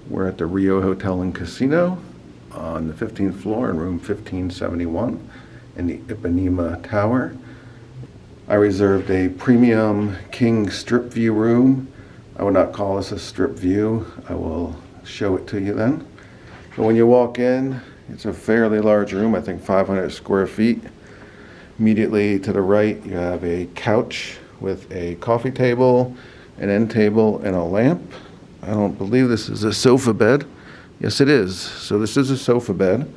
We're at the Rio Hotel and Casino on the 15th floor in room 1571 in the Ipanema Tower. I reserved a premium king strip view room. I would not call this a strip view. I will show it to you then. But when you walk in, it's a fairly large room, I think 500 square feet. Immediately to the right, you have a couch with a coffee table, an end table, and a lamp. I don't believe this is a sofa bed. Yes, it is. So this is a sofa bed.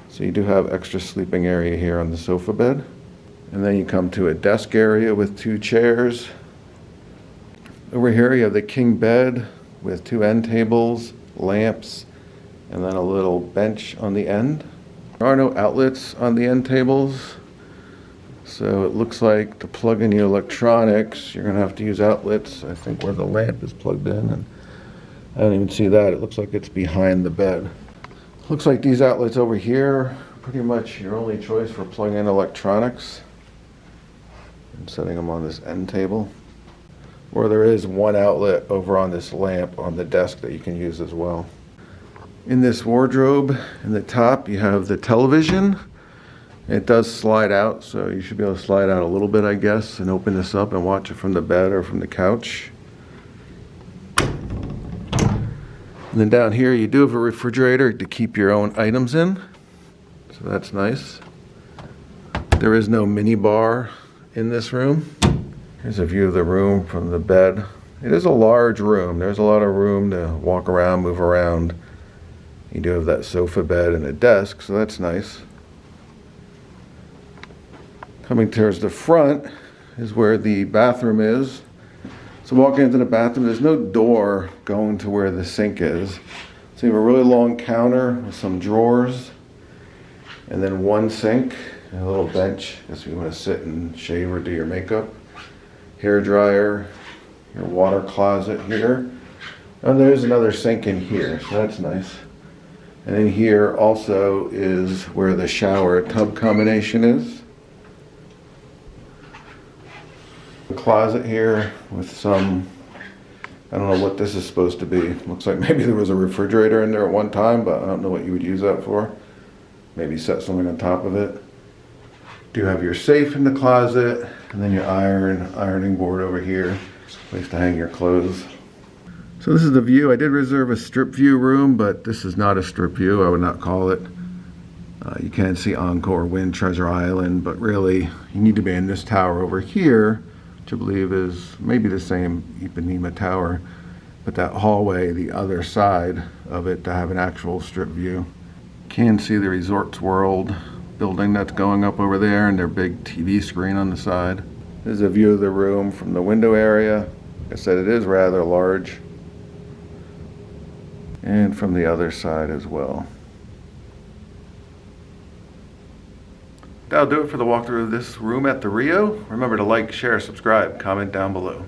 So you do have extra sleeping area here on the sofa bed. And then you come to a desk area with 2 chairs. Over here you have the king bed with 2 end tables, lamps, and then a little bench on the end. There are no outlets on the end tables. So it looks like to plug in your electronics, you're gonna have to use outlets, I think where the lamp is plugged in, and I don't even see that. It looks like it's behind the bed. Looks like these outlets over here are pretty much your only choice for plugging in electronics and setting them on this end table. Or there is one outlet over on this lamp on the desk that you can use as well. In this wardrobe, in the top, you have the television. It does slide out, so you should be able to slide out a little bit, I guess, and open this up and watch it from the bed or from the couch. And then down here, you do have a refrigerator to keep your own items in, so that's nice. There is no mini bar in this room. Here's a view of the room from the bed. It is a large room. There's a lot of room to walk around, move around. You do have that sofa bed and a desk, so that's nice. Coming towards the front is where the bathroom is. So walking into the bathroom, there's no door going to where the sink is. So you have a really long counter with some drawers, and then one sink, and a little bench, if you want to sit and shave or do your makeup. Hair dryer, your water closet here. And there's another sink in here, so that's nice. And in here also is where the shower tub combination is. A closet here with some, I don't know what this is supposed to be. Looks like maybe there was a refrigerator in there at one time, but I don't know what you would use that for. Maybe set something on top of it. Do have your safe in the closet, and then your ironing board over here, place to hang your clothes. So this is the view. I did reserve a strip view room, but this is not a strip view. I would not call it. You can see Encore, Wind, Treasure Island, but really you need to be in this tower over here, which I believe is maybe the same Ipanema Tower, but that hallway, the other side of it, to have an actual strip view. Can see the Resorts World building that's going up over there and their big TV screen on the side. This is a view of the room from the window area. Like I said, it is rather large. And from the other side as well. That'll do it for the walkthrough of this room at the Rio. Remember to like, share, subscribe, comment down below.